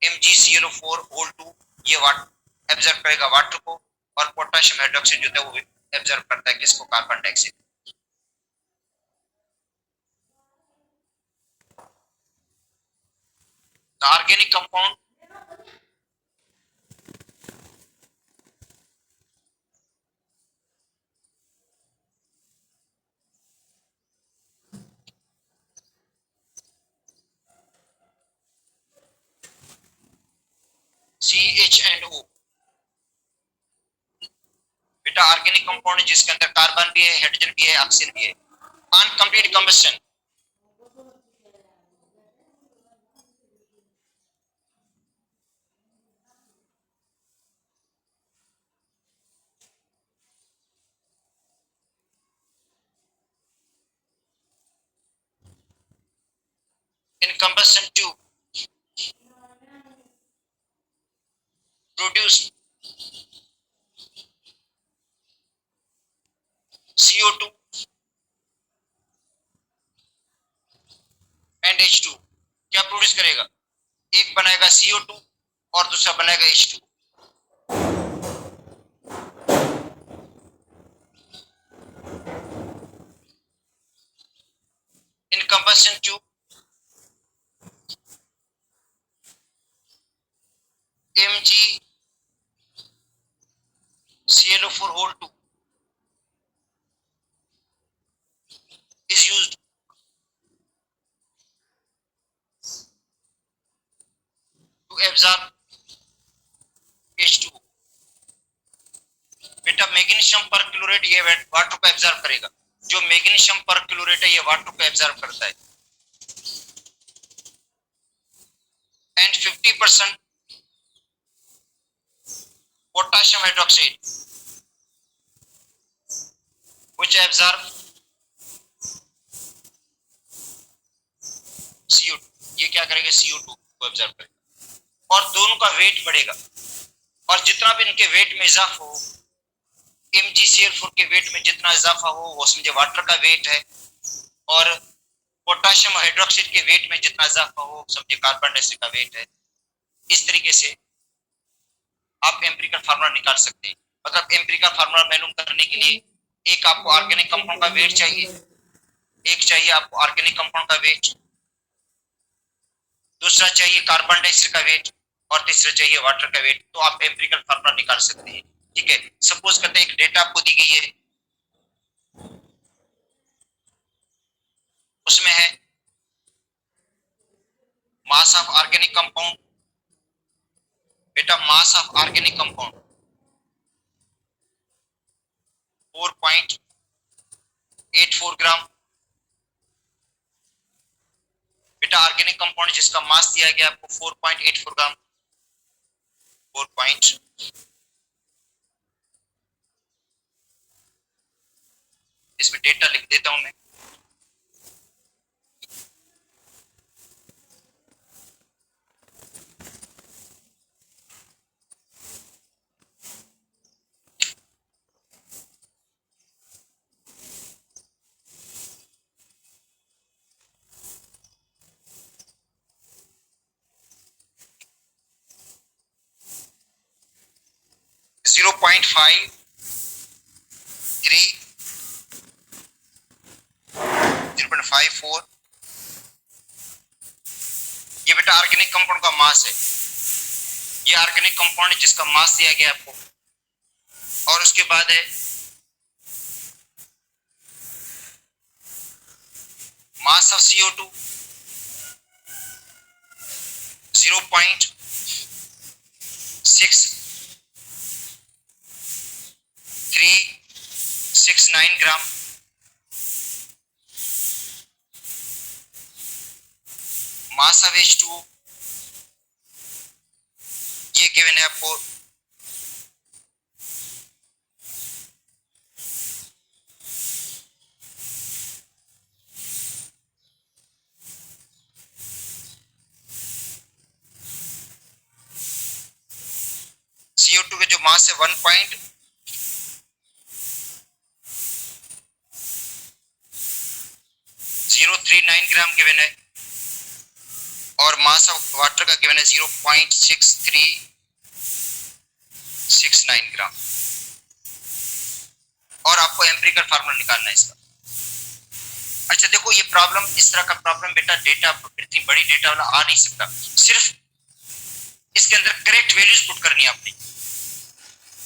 MgClO4 ये वाटर एब्जॉर्ब करेगा वाटर को, और पोटेशियम हाइड्रोक्साइड जो है वो एब्जॉर्ब करता है किसको, carbon dioxide. Organic compound CH&O बेटा ऑर्गेनिक कंपाउंड जिसके अंदर कार्बन भी है, हाइड्रोजन भी है, ऑक्सीजन भी है। On complete combustion In combustion tube produce CO2 and H2, क्या प्रोड्यूस करेगा? एक बनाएगा CO2 और दूसरा बनाएगा H2। In combustion tube MgClO4 2 is used to absorb H2। बेटा मैग्नीशियम पर क्लोराइड ये वाटर को एब्जॉर्ब करेगा। जो मैग्नीशियम पर क्लोराइड है ये वाटर को एब्जॉर्ब करता है। And 50% potassium hydroxide which absorb CO2, ये क्या करेगा? CO2 को एब्जॉर्ब करेगा और दोनों का वेट बढ़ेगा। और जितना भी इनके वेट में इजाफा हो, MgCl4 के वेट में जितना इजाफा हो वो समझे वाटर का वेट है, और पोटेशियम हाइड्रोक्साइड के वेट में जितना इजाफा हो समझे कार्बन डाइऑक्साइड का वेट है। इस तरीके से आप एम्पिरिकल फार्मूला निकाल सकते हैं। मतलब एम्पिरिकल फार्मूला मालूम करने के लिए एक आपको ऑर्गेनिक कंपाउंड का वेट चाहिए, एक चाहिए आपको ऑर्गेनिक कंपाउंड का वेट, दूसरा चाहिए कार्बन डाइऑक्साइड का वेट, और तीसरा चाहिए वाटर का वेट। तो आप एम्पिरिकल फार्मूला निकाल सकते हैं। ठीक है, सपोज करते हैं एक डेटा आपको दी गई है, उसमें है मास ऑफ ऑर्गेनिक कंपाउंड। बेटा मास ऑफ ऑर्गेनिक कंपाउंड 4.84 ग्राम। बेटा ऑर्गेनिक कंपाउंड जिसका मास दिया गया आपको 4.84 ग्राम, 4. इसमें डेटा लिख देता हूं मैं। जीरो पॉइंट 0.54, ये बेटा ऑर्गेनिक कंपाउंड का मास है। ये ऑर्गेनिक कंपाउंड जिसका मास दिया गया आपको, और उसके बाद है mass of CO2 0.6369 gram. Mass of H2 ये गिवन है आपको CO2 के जो मास है 1.039 ग्राम गिवन है, और मास ऑफ वाटर का गिवन है 0.6369 ग्राम। और आपको एम्पिरिकल फार्मूला निकालना है इसका। अच्छा देखो, ये प्रॉब्लम इस तरह का प्रॉब्लम बेटा डेटा इतनी बड़ी डेटा वाला आ नहीं सकता। सिर्फ इसके अंदर करेक्ट वैल्यूज पुट करनी है आपने।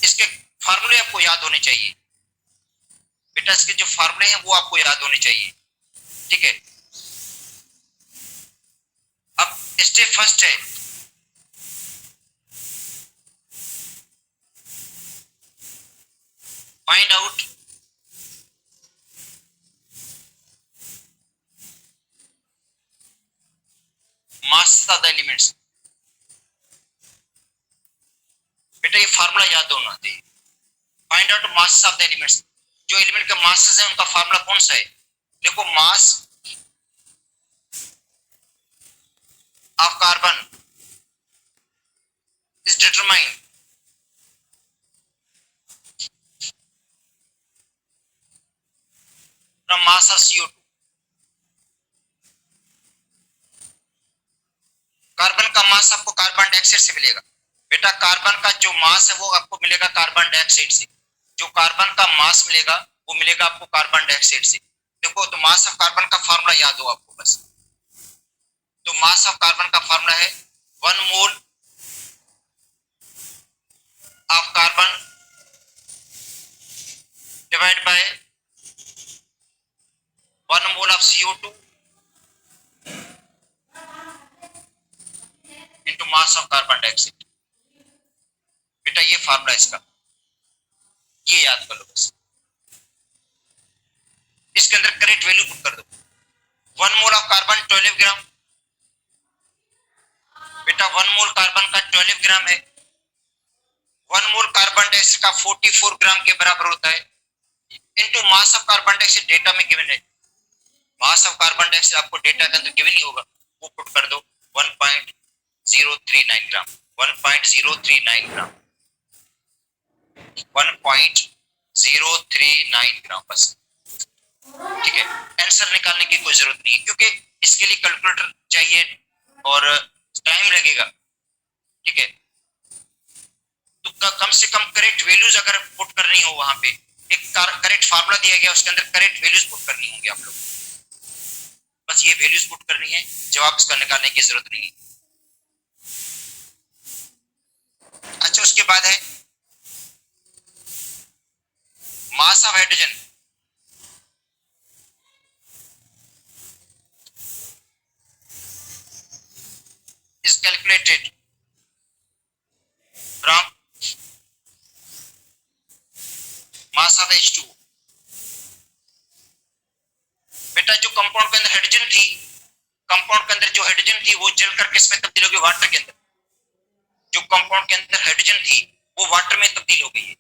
इसके फार्मूले आपको याद होने चाहिए बेटा, इसके जो फार्मूले हैं वो आपको याद होने चाहिए। ठीक है, अब स्टेप फर्स्ट है find out mass of the elements. बेटा ये फार्मूला याद होना चाहिए, find out mass of the elements. जो एलिमेंट के मासेस हैं उनका फार्मूला कौन सा है? देखो मास of carbon is determined from mass of CO2. Carbon का मास आपको कार्बन डाइऑक्साइड से मिलेगा। बेटा कार्बन का जो मास है वो आपको मिलेगा कार्बन डाइऑक्साइड से, जो कार्बन का मास मिलेगा वो मिलेगा आपको कार्बन डाइऑक्साइड से। देखो तो मास ऑफ कार्बन का फार्मूला याद हो आपको बस। तो मास ऑफ कार्बन का फार्मूला है 1 mole of carbon divide by 1 mole of CO2 into mass of carbon dioxide. बेटा ये फार्मूला इसका, ये याद कर लो बस। इसके अंदर करेक्ट वैल्यू पुट कर दो। 1 मोल ऑफ कार्बन 12 ग्राम। बेटा 1 मोल कार्बन का 12 ग्राम है। 1 मोल कार्बन डाइऑक्साइड का 44 ग्राम के बराबर होता है into mass of carbon dioxide data में गिवन है। मास ऑफ कार्बन डाइऑक्साइड आपको डेटा के अंदर गिवन ही होगा, वो पुट कर दो 1.039 ग्राम। 1.039 ग्राम 1.039 ग्राम बस। ठीक है, आंसर निकालने की कोई जरूरत नहीं है क्योंकि इसके लिए कैलकुलेटर चाहिए और टाइम लगेगा। ठीक है, तो कम से कम करेक्ट वैल्यूज अगर पुट करनी हो, वहां पे एक करेक्ट फार्मूला दिया गया उसके अंदर करेक्ट वैल्यूज पुट करनी होंगी आप लोग। बस ये वैल्यूज पुट करनी है, जवाब इसका निकालने की जरूरत नहीं है। अच्छा, उसके बाद है mass of hydrogen. is calculated from mass of H2। बेटा जो कंपाउंड के अंदर हाइड्रोजन थी, कंपाउंड के अंदर जो हाइड्रोजन थी वो जलकर किस में तब्दील हो गई? वाटर के अंदर। जो कंपाउंड के अंदर हाइड्रोजन थी वो वाटर में तब्दील हो गई है।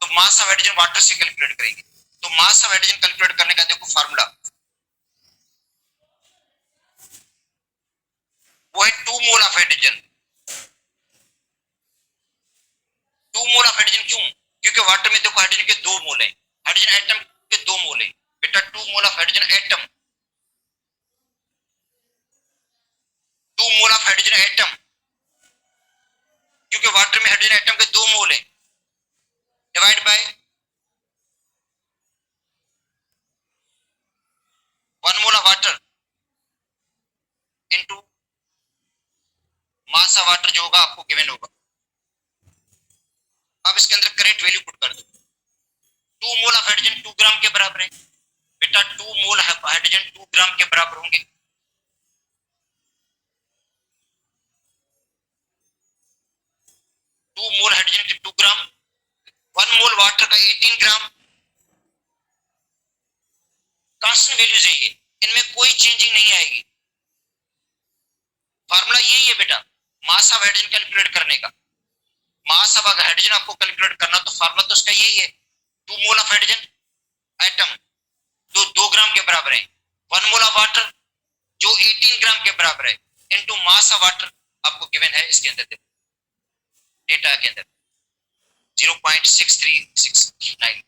तो मास ऑफ हाइड्रोजन वाटर से कैलकुलेट करेंगे। तो मास ऑफ हाइड्रोजन कैलकुलेट करने का देखो फार्मूला, वो है 2 mole of hydrogen. 2 mole of hydrogen क्यों? क्योंकि वाटर में देखो हाइड्रोजन के 2 मोल हैं, हाइड्रोजन एटम के 2 मोल हैं। बेटा 2 mole of hydrogen atom, 2 mole of hydrogen atom, क्योंकि वाटर में हाइड्रोजन एटम के 2 मोल हैं, divide by 1 mole of water into mass of water जो होगा आपको गिवन होगा। अब इसके अंदर करेक्ट वैल्यू पुट कर दो। 2 मोल ऑफ हाइड्रोजन 2 ग्राम के बराबर है। बेटा 2 मोल हाइड्रोजन 2 ग्राम के बराबर होंगे। 2 मोल हाइड्रोजन के 2 ग्राम, 1 मोल वाटर का 18 ग्राम। कांस्टेंट वैल्यूज है ये, इनमें कोई चेंजिंग नहीं आएगी। फार्मूला यही है बेटा मास ऑफ हाइड्रोजन कैलकुलेट करने का। मास ऑफ हाइड्रोजन आपको कैलकुलेट करना तो फार्मूला तो उसका यही है, 2 मोल ऑफ हाइड्रोजन एटम जो 2 ग्राम के बराबर है, 1 मोल ऑफ वाटर जो 18 ग्राम के बराबर है, इनटू मास ऑफ वाटर आपको गिवन है इसके अंदर देखो डेटा के अंदर 0.6369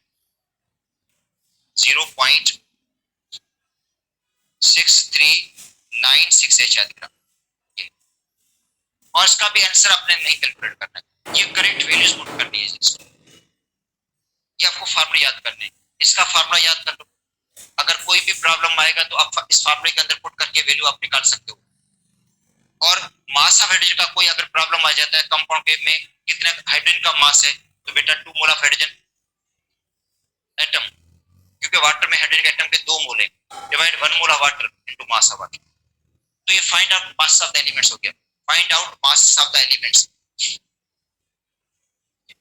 0.6396 है शायद का। और इसका भी आंसर आपने नहीं कैलकुलेट करना है, ये करेक्ट वैल्यूज पुट करनी है इसको। ये आपको फार्मूला याद करने, इसका फार्मूला याद कर लो। अगर कोई भी प्रॉब्लम आएगा तो आप इस फार्मूले के अंदर पुट करके वैल्यू आप निकाल सकते हो। और मास ऑफ हाइड्रोजन का कोई अगर प्रॉब्लम आ जाता है कंपाउंड में कितने हाइड्रोजन का मास है, तो बेटा 2 मोल ऑफ हाइड्रोजन एटम, क्योंकि वाटर में हाइड्रोजन एटम के 2 मोल है, divide 1 mole of water into mass of water. तो ये find out mass of the elements हो गया, find out mass of the elements.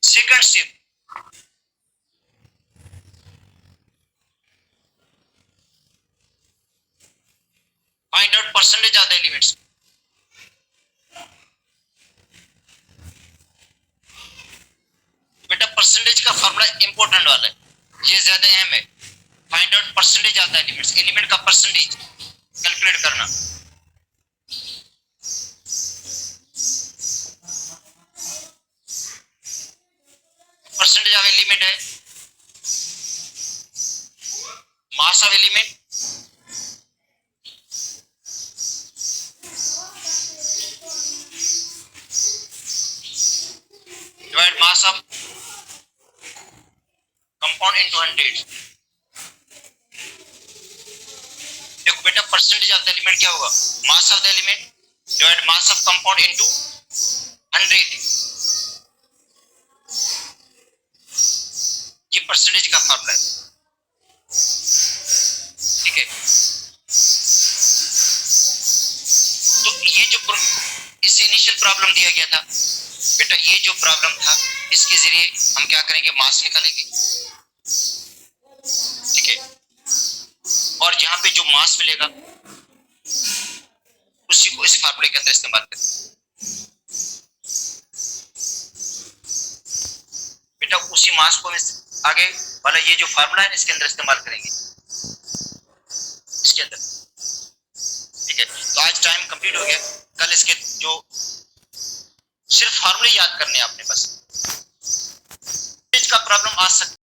Second step, find out percentage of the elements. बेटा परसेंटेज का फार्मूला इंपॉर्टेंट वाला है, ये ज्यादा अहम है। Find out percentage of the elements, element का परसेंटेज कैलकुलेट करना। एलिमेंट है, mass of element divide mass of compound into 100। देखो बेटा परसेंटेज ऑफ द एलिमेंट क्या होगा, mass of the element divide mass of compound into 100। ये परसेंटेज का फॉर्मूला है, ठीक है। तो ये जो इससे इनिशियल प्रॉब्लम दिया गया था बेटा, ये जो प्रॉब्लम था इसके जरिए हम क्या करेंगे, मास निकालेंगे, ठीक है। और जहां पे जो मास मिलेगा उसी को इस फार्मूले के अंदर इस्तेमाल करें बेटा। उसी मास को आगे वाला ये जो फार्मूला है इसके अंदर इस्तेमाल करेंगे, इसके अंदर, ठीक है। तो आज टाइम कंप्लीट हो गया, कल इसके जो सिर्फ फार्मूले याद करने हैं आपने बस। का प्रॉब्लम आ सकता